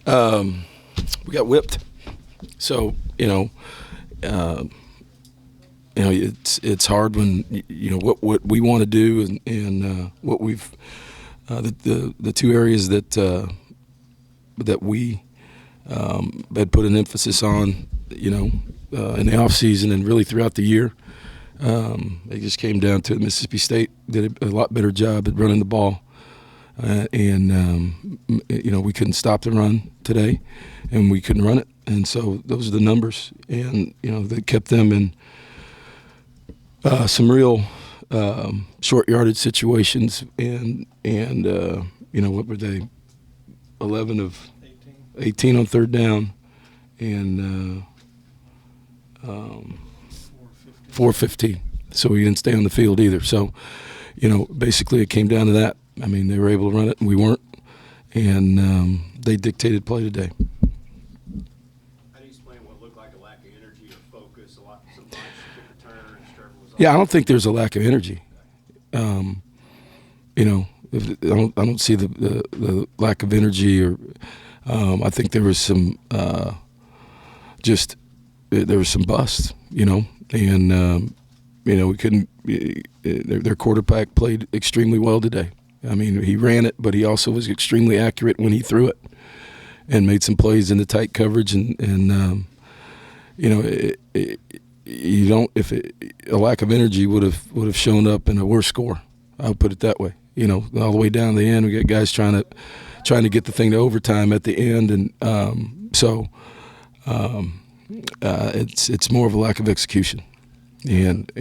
We got whipped. So it's hard when what we want to do and what we've the two areas that we had put an emphasis on, in the off season and really throughout the year. It just came down to it. Mississippi State did a lot better job at running the ball, and we couldn't stop the run today, and we couldn't run it, and so those are the numbers, and that kept them in some real short yardage situations, and what were they, 11 of 18 on third down, and 4:15. So we didn't stay on the field either. So, basically it came down to that. I mean, they were able to run it and we weren't, and they dictated play today. How do you explain what looked like a lack of energy or focus? Some bunch kick return and Trevor was Yeah, I don't think there's a lack of energy. I don't see the lack of energy, or I think there was some there was some busts, and we couldn't. Their quarterback played extremely well today. I mean, he ran it, but he also was extremely accurate when he threw it, and made some plays in the tight coverage. A lack of energy would have shown up in a worse score. I'll put it that way. All the way down the end, we got guys trying to get the thing to overtime at the end, and it's more of a lack of execution. And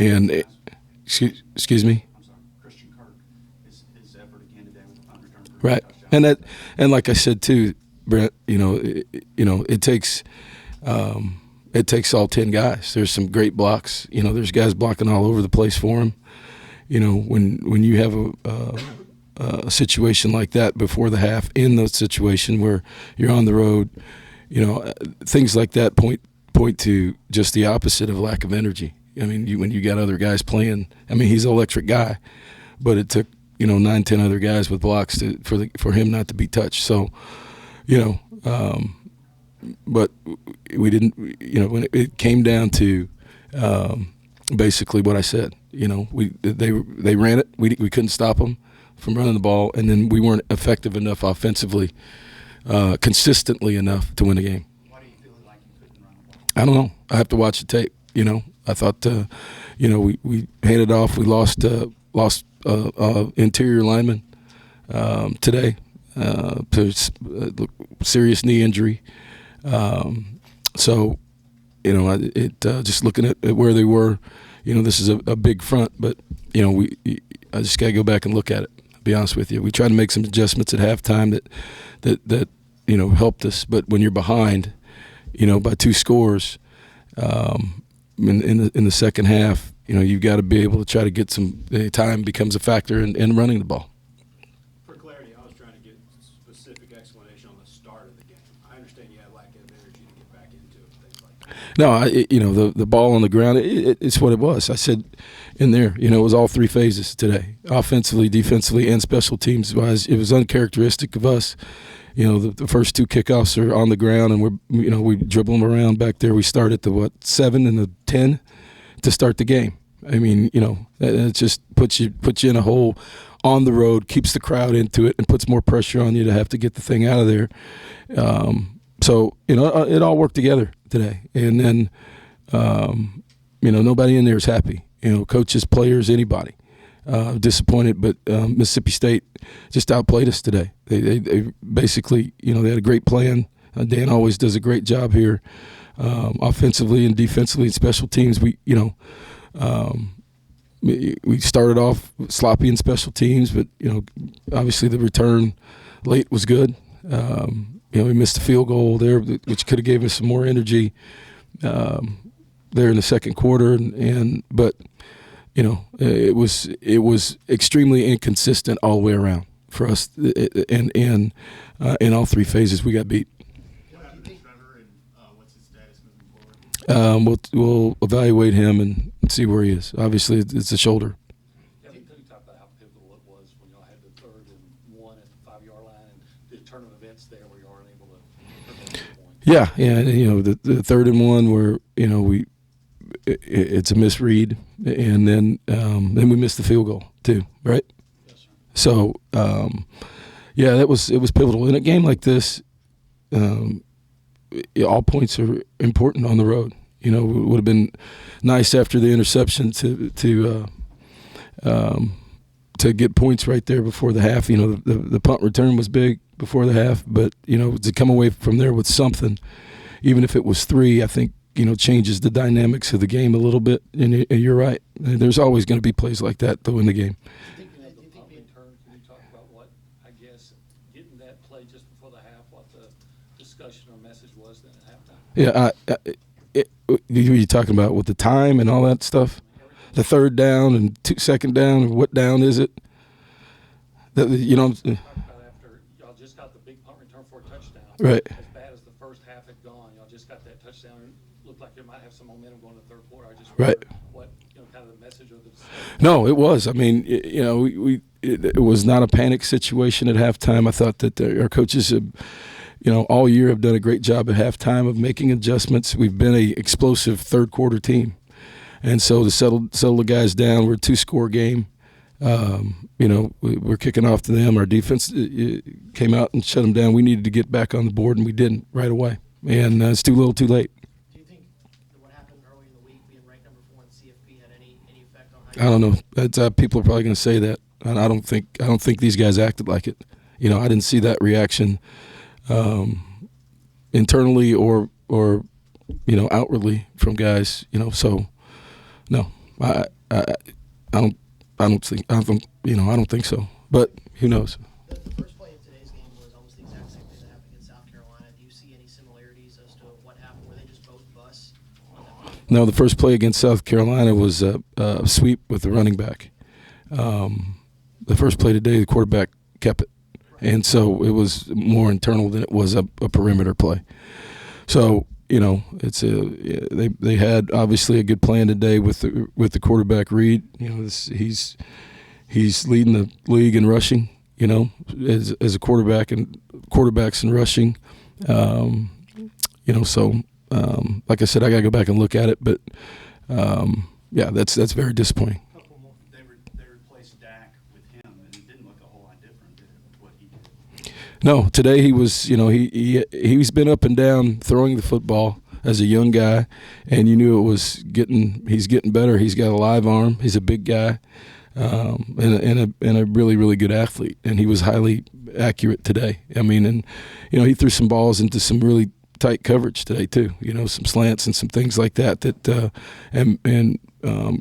excuse me. I'm sorry, Christian Kirk, his effort again today with the punt return. Right, and like I said too, Brent, it takes all 10 guys. There's some great blocks. There's guys blocking all over the place for him. When you have a situation like that before the half, in the situation where you're on the road, things like that point to just the opposite of lack of energy. I mean, when you got other guys playing, I mean, he's an electric guy, but it took 9, 10 other guys with blocks for him not to be touched. So, but we didn't. When it came down to basically what I said, they ran it. We couldn't stop them from running the ball, and then we weren't effective enough offensively, consistently enough to win the game. Why do you feel like you couldn't run the ball? I don't know. I have to watch the tape. I thought, we handed off. We lost interior lineman today to serious knee injury. So, just looking at where they were, this is a big front, but I just got to go back and look at it. To be honest with you, we tried to make some adjustments at halftime that helped us. But when you're behind, by 2 scores, in the second half, you've got to be able to try to get some time becomes a factor in running the ball. For clarity, I was trying to get specific explanation on the start of the game. I understand you had lack of energy to get back into it and things like that. No, the ball on the ground, it's what it was. I said in there, it was all 3 phases today, offensively, defensively, and special teams wise. It was uncharacteristic of us. The first 2 kickoffs are on the ground, and we dribble them around back there. We start at the 7 and the 10 to start the game. I mean, it just puts you in a hole on the road, keeps the crowd into it, and puts more pressure on you to have to get the thing out of there. So it all worked together today, and then nobody in there is happy. Coaches, players, anybody. Disappointed, but Mississippi State just outplayed us today. They basically, they had a great plan. Dan always does a great job here, offensively and defensively and special teams. We started off sloppy in special teams, but obviously the return late was good. We missed a field goal there, which could have gave us some more energy there in the second quarter, but. It was extremely inconsistent all the way around for us, and in all 3 phases we got beat. What happened to Trevor, and what's his status moving forward? We'll evaluate him and see where he is. Obviously, it's a shoulder. Could you talk about how pivotal it was when y'all had the 3rd and 1 at the 5-yard line and the turn of events there where you aren't able to prevent the point. Yeah, and the 3rd and 1 where it's a misread, and then we missed the field goal too, right? Yes, sir. So it was pivotal in a game like this. All points are important on the road. It would have been nice after the interception to get points right there before the half. The punt return was big before the half, but to come away from there with something, even if it was 3, I think changes the dynamics of the game a little bit. And you're right. There's always going to be plays like that though in the game. Speaking of the punt return, can you talk about what, I guess, getting that play just before the half, what the discussion or message was then at halftime? Yeah, you're talking about with the time and all that stuff? The 3rd down and 2nd down, what down is it? Talk about after y'all just got the big punt return for a touchdown. Right. As bad as the first half had gone, y'all just got that touchdown and it looked like it might have some momentum going to the 3rd quarter. I just wonder what kind of the message of the discussion. No, it was. I mean, it was not a panic situation at halftime. I thought that our coaches have, all year have done a great job at halftime of making adjustments. We've been a explosive 3rd quarter team. And so to settle the guys down, we're a 2-score game. We're kicking off to them. Our defense came out and shut them down. We needed to get back on the board, and we didn't right away. And it's too little, too late. Do you think that what happened early in the week, being ranked number 4 in CFP, had any effect on I don't know. People are probably going to say that, and I don't think these guys acted like it. I didn't see that reaction internally or outwardly from guys. So no, I don't think so. But who knows? The first play of today's game was almost the exact same thing that happened against South Carolina. Do you see any similarities as to what happened? Were they just both busts on that play? No, the first play against South Carolina was a sweep with the running back. The first play today, the quarterback kept it. And so it was more internal than it was a perimeter play. So, they had obviously a good plan today with the quarterback read. He's leading the league in rushing, as a quarterback and quarterbacks in rushing. Like I said, I got to go back and look at it, but that's very disappointing. They replaced Dak with him, and it didn't look a whole lot different than what he did. No, today he was, he's been up and down throwing the football as a young guy, and you knew he's getting better. He's got a live arm. He's a big guy, and a really, really good athlete. And he was highly accurate today. I mean, and he threw some balls into some really tight coverage today too. Some slants and some things like that. And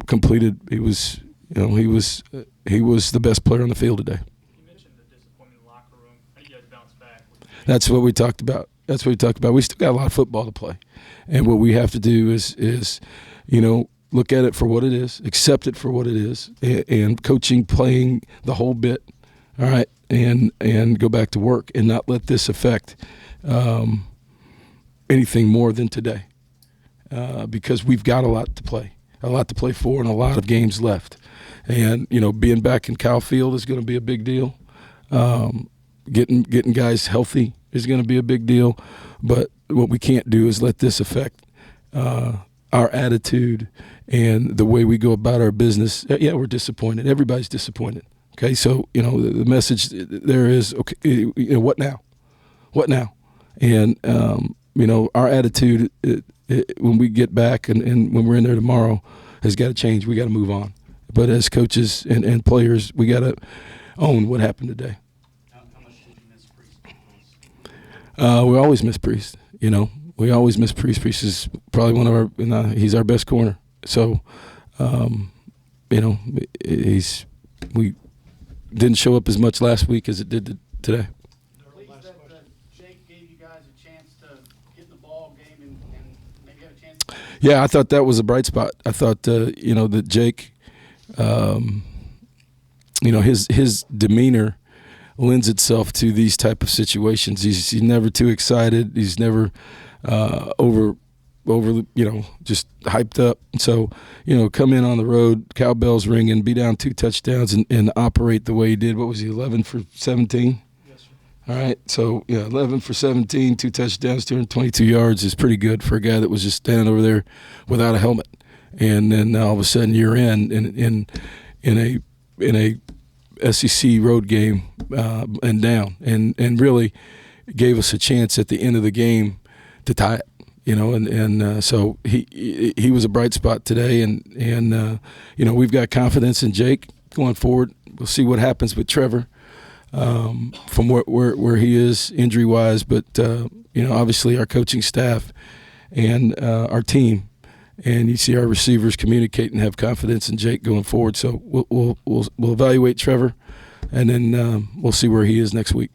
completed. He was the best player on the field today. You mentioned the disappointment in the locker room. How do you guys bounce back? That's what we talked about. We still got a lot of football to play. And what we have to do is look at it for what it is, accept it for what it is, and coaching, playing the whole bit, all right, and go back to work and not let this affect anything more than today because we've got a lot to play for and a lot of games left. And, being back in Kyle Field is going to be a big deal. Getting guys healthy is going to be a big deal. But what we can't do is let this affect our attitude and the way we go about our business. Yeah, we're disappointed. Everybody's disappointed. Okay, so, the message there is, okay, what now? What now? And, our attitude when we get back and when we're in there tomorrow has got to change. We got to move on. But as coaches and players, we got to own what happened today. How much did you miss Priest? We always miss Priest. We always miss Priest. Priest is probably one of our. He's our best corner. So, we didn't show up as much last week as it did today. Pleased that Jake gave you guys a chance to get in the ball game and maybe have a chance. Yeah, I thought that was a bright spot. I thought that Jake. His demeanor lends itself to these type of situations. He's never too excited. He's never over just hyped up. So, come in on the road, cowbells ringing, be down 2 touchdowns, and operate the way he did. What was he, 11 for 17? Yes, sir. All right, so 11 for 17, 2 touchdowns, 222 yards is pretty good for a guy that was just standing over there without a helmet. And then all of a sudden you're in a SEC road game and down, and really gave us a chance at the end of the game to tie it. So he was a bright spot today, and we've got confidence in Jake going forward. We'll see what happens with Trevor from where he is injury wise, but obviously our coaching staff and our team, and you see our receivers communicate and have confidence in Jake going forward. So we'll evaluate Trevor, and then we'll see where he is next week.